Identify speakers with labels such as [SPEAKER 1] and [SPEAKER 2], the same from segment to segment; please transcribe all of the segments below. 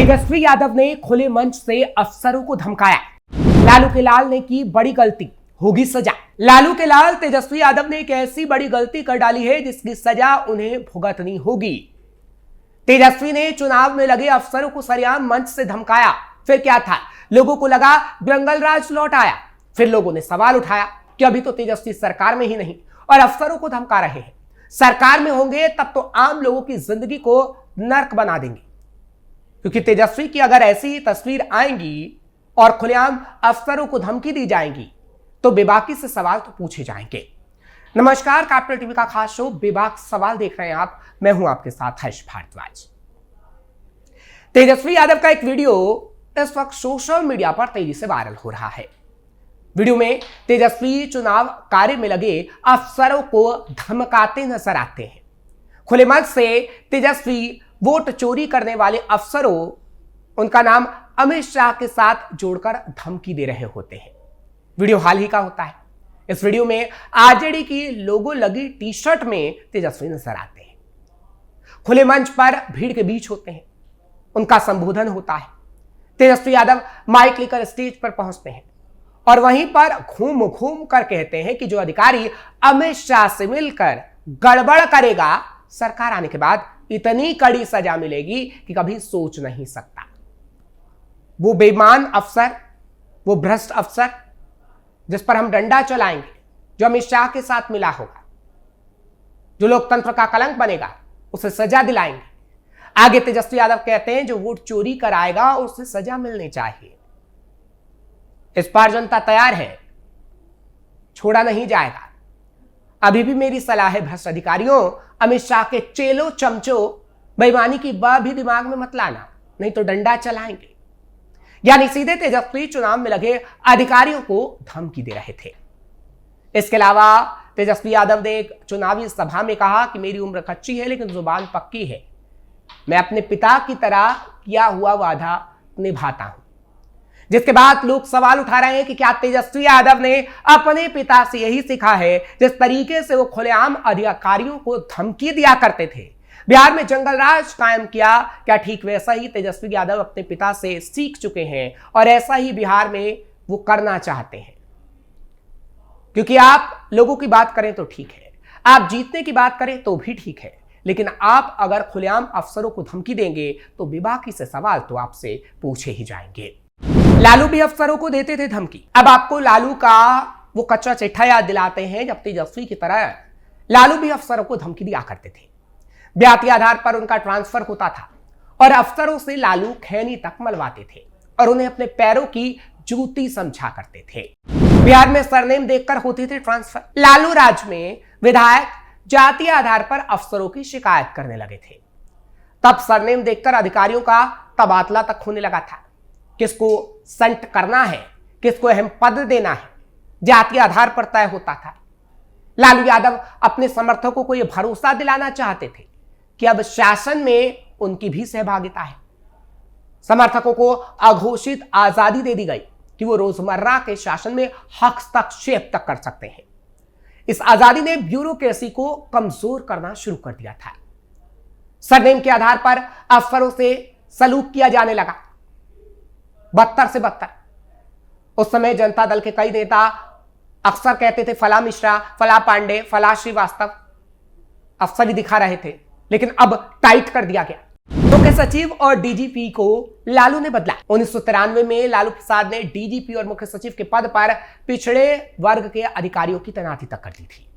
[SPEAKER 1] तेजस्वी यादव ने खुले मंच से अफसरों को धमकाया। लालू के लाल ने की बड़ी गलती, होगी सजा। लालू के लाल तेजस्वी यादव ने एक ऐसी बड़ी गलती कर डाली है जिसकी सजा उन्हें भुगतनी होगी। तेजस्वी ने चुनाव में लगे अफसरों को सरेआम मंच से धमकाया। फिर क्या था, लोगों को लगा जंगल राज लौट आया। फिर लोगों ने सवाल उठाया कि अभी तो तेजस्वी सरकार में ही नहीं और अफसरों को धमका रहे हैं। सरकार में होंगे तब तो आम लोगों की जिंदगी को नर्क बना देंगे, क्योंकि तेजस्वी की अगर ऐसी तस्वीर आएंगी और खुलेआम अफसरों को धमकी दी जाएंगी तो बेबाकी से सवाल तो पूछे जाएंगे। नमस्कार, कैपिटल टीवी का खास शो बेबाक सवाल देख रहे हैं आप। मैं हूं आपके साथ हर्ष भारद्वाज। तेजस्वी यादव का एक वीडियो इस वक्त सोशल मीडिया पर तेजी से वायरल हो रहा है। वीडियो में तेजस्वी चुनाव कार्य में लगे अफसरों को धमकाते नजर आते हैं। खुले मंच से तेजस्वी वोट चोरी करने वाले अफसरों, उनका नाम अमित शाह के साथ जोड़कर धमकी दे रहे होते हैं। वीडियो हाल ही का होता है। इस वीडियो में आरजेडी की लोगो लगी टी शर्ट में तेजस्वी नजर आते हैं। खुले मंच पर भीड़ के बीच होते हैं, उनका संबोधन होता है। तेजस्वी यादव माइक लेकर स्टेज पर पहुंचते हैं और वहीं पर घूम घूम कर कहते हैं कि जो अधिकारी अमित शाह से मिलकर गड़बड़ करेगा, सरकार आने के बाद इतनी कड़ी सजा मिलेगी कि कभी सोच नहीं सकता। वो बेईमान अफसर, वो भ्रष्ट अफसर जिस पर हम डंडा चलाएंगे, जो अमित शाह के साथ मिला होगा, जो लोकतंत्र का कलंक बनेगा, उसे सजा दिलाएंगे। आगे तेजस्वी यादव कहते हैं जो वोट चोरी कराएगा उसे सजा मिलनी चाहिए। इस बार जनता तैयार है, छोड़ा नहीं जाएगा। अभी भी मेरी सलाह है भ्रष्ट अधिकारियों, अमित शाह के चेलो चमचों, बेईमानी की बात भी दिमाग में मत लाना, नहीं तो डंडा चलाएंगे। यानी सीधे तेजस्वी चुनाव में लगे अधिकारियों को धमकी दे रहे थे। इसके अलावा तेजस्वी यादव ने एक चुनावी सभा में कहा कि मेरी उम्र कच्ची है लेकिन जुबान पक्की है। मैं अपने पिता की तरह किया हुआ वादा निभाता हूं। जिसके बाद लोग सवाल उठा रहे हैं कि क्या तेजस्वी यादव ने अपने पिता से यही सीखा है जिस तरीके से वो खुलेआम अधिकारियों को धमकी दिया करते थे, बिहार में जंगल राज कायम किया। क्या ठीक वैसा ही तेजस्वी यादव अपने पिता से सीख चुके हैं और ऐसा ही बिहार में वो करना चाहते हैं? क्योंकि आप लोगों की बात करें तो ठीक है, आप जीतने की बात करें तो भी ठीक है, लेकिन आप अगर खुलेआम अफसरों को धमकी देंगे तो बेबाकी से सवाल तो आपसे पूछे ही जाएंगे। लालू भी अफसरों को देते थे धमकी। अब आपको लालू का वो कच्चा चिट्ठा याद दिलाते हैं जब तेजस्वी की तरह लालू भी अफसरों को धमकी दिया करते थे। ब्याह के आधार पर उनका ट्रांसफर होता था और अफसरों से लालू खैनी तक मलवाते थे और उन्हें अपने पैरों की जूती समझा करते थे। बिहार में सरनेम देखकर होते थे ट्रांसफर। लालू राज में विधायक जातीय आधार पर अफसरों की शिकायत करने लगे थे। तब सरनेम देखकर अधिकारियों का तबादला तक होने लगा था। किसको संट करना है, किसको अहम पद देना है, जातीय आधार पर तय होता था। लालू यादव अपने समर्थकों को यह भरोसा दिलाना चाहते थे कि अब शासन में उनकी भी सहभागिता है। समर्थकों को अघोषित आजादी दे दी गई कि वो रोजमर्रा के शासन में हस्तक्षेप तक कर सकते हैं। इस आजादी ने ब्यूरोक्रेसी को कमजोर करना शुरू कर दिया था। सरनेम के आधार पर अफसरों से सलूक किया जाने लगा, बदतर से बदतर। उस समय जनता दल के कई नेता अक्सर कहते थे फला मिश्रा, फला पांडे, फला श्रीवास्तव अफसर ही दिखा रहे थे, लेकिन अब टाइट कर दिया गया। मुख्य सचिव और डीजीपी को लालू ने बदला। 1993 में लालू प्रसाद ने डीजीपी और मुख्य सचिव के पद पर पिछड़े वर्ग के अधिकारियों की तैनाती तक कर दी थी।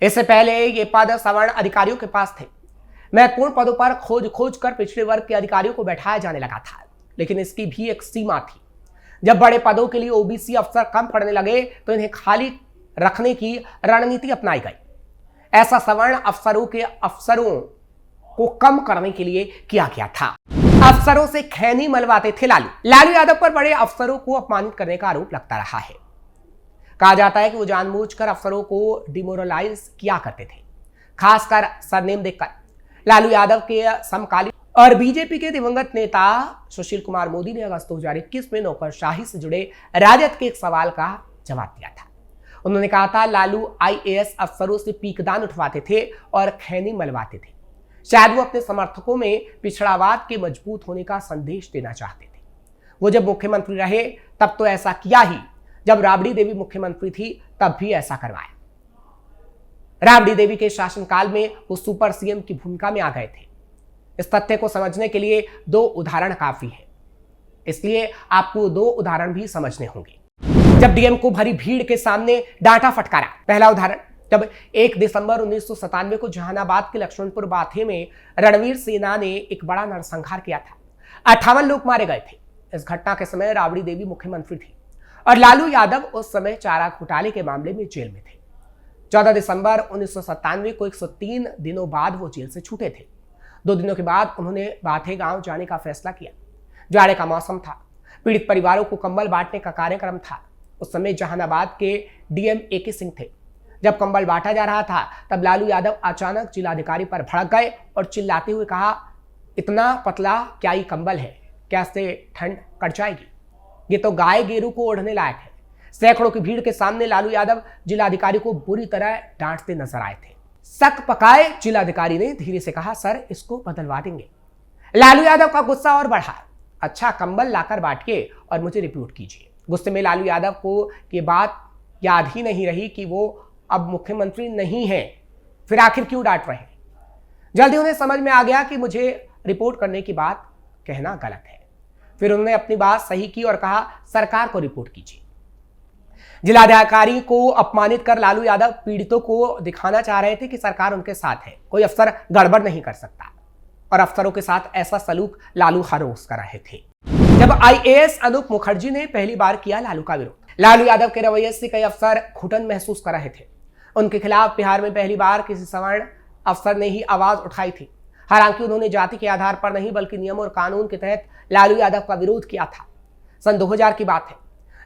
[SPEAKER 1] इससे पहले ये पद सवर्ण अधिकारियों के पास थे। महत्वपूर्ण पदों पर खोज खोज कर पिछड़े वर्ग के अधिकारियों को बैठाया जाने लगा था, लेकिन इसकी भी एक सीमा थी। जब बड़े पदों के लिए ओबीसी अफसर कम पड़ने लगे तो इन्हें खाली रखने की रणनीति अपनाई गई। ऐसा सवर्ण अफसरों को कम करने के लिए किया गया था। अफसरों से खैनी मलवाते थे लालू यादव पर बड़े अफसरों को अपमानित करने का आरोप लगता रहा है। कहा जाता है कि वो जानबूझकर अफसरों को डिमोरलाइज किया करते थे, खासकर सरनेम देखकर। लालू यादव के समकालीन और बीजेपी के दिवंगत नेता सुशील कुमार मोदी ने अगस्त 2021 में नौकरशाही से जुड़े राजद के एक सवाल का जवाब दिया था। उन्होंने कहा था लालू आईएएस अफसरों से पीकदान उठवाते थे और खैनी मलवाते थे। शायद वो अपने समर्थकों में पिछड़ावाद के मजबूत होने का संदेश देना चाहते थे। वो जब मुख्यमंत्री रहे तब तो ऐसा किया ही, जब राबड़ी देवी मुख्यमंत्री थी तब भी ऐसा करवाया। राबड़ी देवी के शासनकाल में वो सुपर सीएम की भूमिका में आ गए थे। इस तथ्य को समझने के लिए 2 उदाहरण काफी है, इसलिए आपको 2 उदाहरण भी समझने होंगे। जब डीएम को भरी भीड़ के सामने डांटा फटकारा। पहला उदाहरण, जब 1 दिसंबर 1997 को जहानाबाद के लक्ष्मणपुर बाथे में रणवीर सेना ने एक बड़ा नरसंहार किया था। 58 लोग मारे गए थे। इस घटना के समय राबड़ी देवी मुख्यमंत्री थी और लालू यादव उस समय चारा घोटाले के मामले में जेल में थे। 14 दिसंबर 1997 को 103 दिनों बाद वो जेल से छूटे थे। 2 दिनों के बाद उन्होंने बाथे गांव जाने का फैसला किया। जाड़े का मौसम था, पीड़ित परिवारों को कंबल बांटने का कार्यक्रम था। उस समय जहानाबाद के डीएम AK सिंह थे। जब कंबल बांटा जा रहा था तब लालू यादव अचानक जिलाधिकारी पर भड़क गए और चिल्लाते हुए कहा, इतना पतला क्या ही कंबल है, क्या इससे ठंड कट जाएगी? ये तो गाय गेरू को ओढ़ने लायक है। सैकड़ों की भीड़ के सामने लालू यादव जिलाधिकारी को बुरी तरह डांटते नजर आए थे। शक पकाए जिलाधिकारी ने धीरे से कहा, सर इसको बदलवा देंगे। लालू यादव का गुस्सा और बढ़ा। अच्छा, कंबल लाकर बांटिए और मुझे रिपोर्ट कीजिए। गुस्से में लालू यादव को ये बात याद ही नहीं रही कि वो अब मुख्यमंत्री नहीं है, फिर आखिर क्यों डांट रहे हैं। जल्दी उन्हें समझ में आ गया कि मुझे रिपोर्ट करने की बात कहना गलत है। फिर उन्होंने अपनी बात सही की और कहा, सरकार को रिपोर्ट कीजिए। जिलाधिकारी को अपमानित कर लालू यादव पीड़ितों को दिखाना चाह रहे थे कि सरकार उनके साथ है, कोई अफसर गड़बड़ नहीं कर सकता। और अफसरों के साथ ऐसा सलूक लालू हर रोज कर रहे थे। जब IAS अनूप मुखर्जी ने पहली बार किया लालू का विरोध, लालू यादव के रवैये से कई अफसर घुटन महसूस कर रहे थे। उनके खिलाफ बिहार में पहली बार किसी सवर्ण अफसर ने ही आवाज उठाई थी। हालांकि उन्होंने जाति के आधार पर नहीं बल्कि नियम और कानून के तहत लालू यादव का विरोध किया था। सन 2000 की बात है,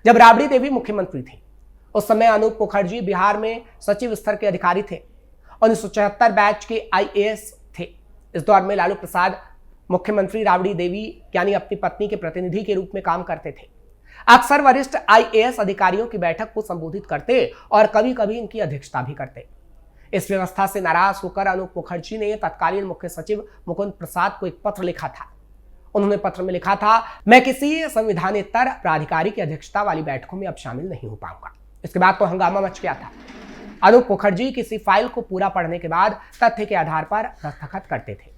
[SPEAKER 1] जब राबड़ी देवी मुख्यमंत्री थी। उस समय अनूप मुखर्जी बिहार में सचिव स्तर के अधिकारी थे। 1974 बैच के IAS थे। इस दौर में लालू प्रसाद मुख्यमंत्री राबड़ी देवी यानी अपनी पत्नी के प्रतिनिधि के रूप में काम करते थे। अक्सर वरिष्ठ IAS अधिकारियों की बैठक को संबोधित करते और कभी कभी इनकी अध्यक्षता भी करते। इस व्यवस्था से नाराज होकर अनूप मुखर्जी ने तत्कालीन मुख्य सचिव मुकुंद प्रसाद को एक पत्र लिखा था। उन्होंने पत्र में लिखा था, मैं किसी संविधानेतर प्राधिकारी की अध्यक्षता वाली बैठकों में अब शामिल नहीं हो पाऊंगा। इसके बाद तो हंगामा मच गया था। अनूप मुखर्जी किसी फाइल को पूरा पढ़ने के बाद तथ्य के आधार पर दस्तखत करते थे,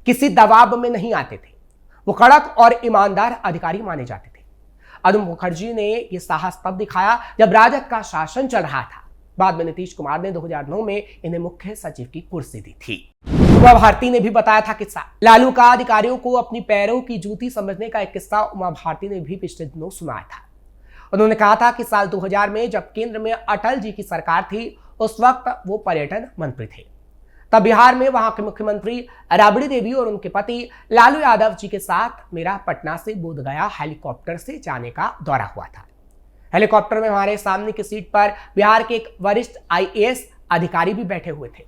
[SPEAKER 1] किसी दबाव में नहीं आते थे। वो कड़क और ईमानदार अधिकारी माने जाते थे। अनूप मुखर्जी ने यह साहस तब दिखाया जब राजद का शासन चल रहा था। बाद में नीतीश कुमार ने 2009 में इन्हें मुख्य सचिव की कुर्सी दी थी। उमा भारती ने भी बताया था किस्सा। लालू का अधिकारियों को अपनी पैरों की जूती समझने का एक किस्सा उमा भारती ने भी पिछले दिनों सुनाया था। उन्होंने कहा था कि साल 2000 में जब केंद्र में अटल जी की सरकार थी, उस वक्त वो पर्यटन मंत्री थे। तब बिहार में वहां के मुख्यमंत्री राबड़ी देवी और उनके पति लालू यादव जी के साथ मेरा पटना से बोधगया हेलीकॉप्टर से जाने का दौरा हुआ था। हेलीकॉप्टर में हमारे सामने की सीट पर बिहार के एक वरिष्ठ IAS अधिकारी भी बैठे हुए थे।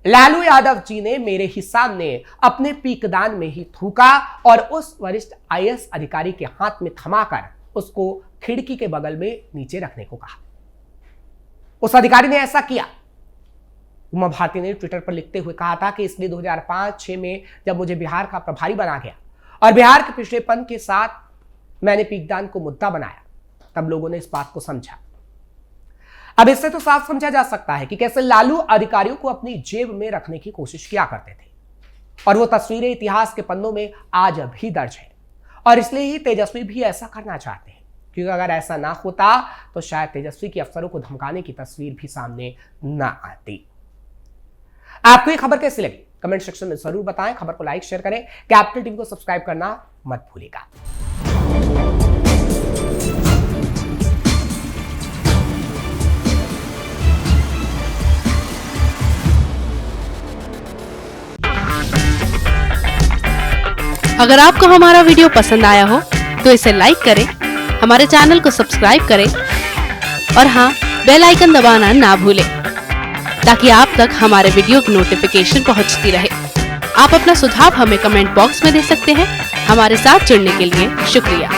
[SPEAKER 1] लालू यादव जी ने मेरे ही सामने अपने पीकदान में ही थूका और उस वरिष्ठ IAS अधिकारी के हाथ में थमाकर उसको खिड़की के बगल में नीचे रखने को कहा। उस अधिकारी ने ऐसा किया। उमा भारती ने ट्विटर पर लिखते हुए कहा था कि इसलिए 2005-06 में जब मुझे बिहार का प्रभारी बना गया और बिहार के पिछड़ेपन के साथ मैंने पीकदान को मुद्दा बनाया, तब लोगों ने इस बात को समझा। अब इससे तो साफ समझा जा सकता है कि कैसे लालू अधिकारियों को अपनी जेब में रखने की कोशिश किया करते थे और वो तस्वीरें इतिहास के पन्नों में आज भी दर्ज है। और इसलिए ही तेजस्वी भी ऐसा करना चाहते हैं, क्योंकि अगर ऐसा ना होता तो शायद तेजस्वी की अफसरों को धमकाने की तस्वीर भी सामने ना आती। आपको ये खबर कैसी लगी कमेंट सेक्शन में जरूर बताएं। खबर को लाइक शेयर करें। कैपिटल टीवी को सब्सक्राइब करना मत भूलिएगा।
[SPEAKER 2] अगर आपको हमारा वीडियो पसंद आया हो तो इसे लाइक करें, हमारे चैनल को सब्सक्राइब करें और हाँ, बेल आइकन दबाना ना भूलें ताकि आप तक हमारे वीडियो की नोटिफिकेशन पहुंचती रहे। आप अपना सुझाव हमें कमेंट बॉक्स में दे सकते हैं। हमारे साथ जुड़ने के लिए शुक्रिया।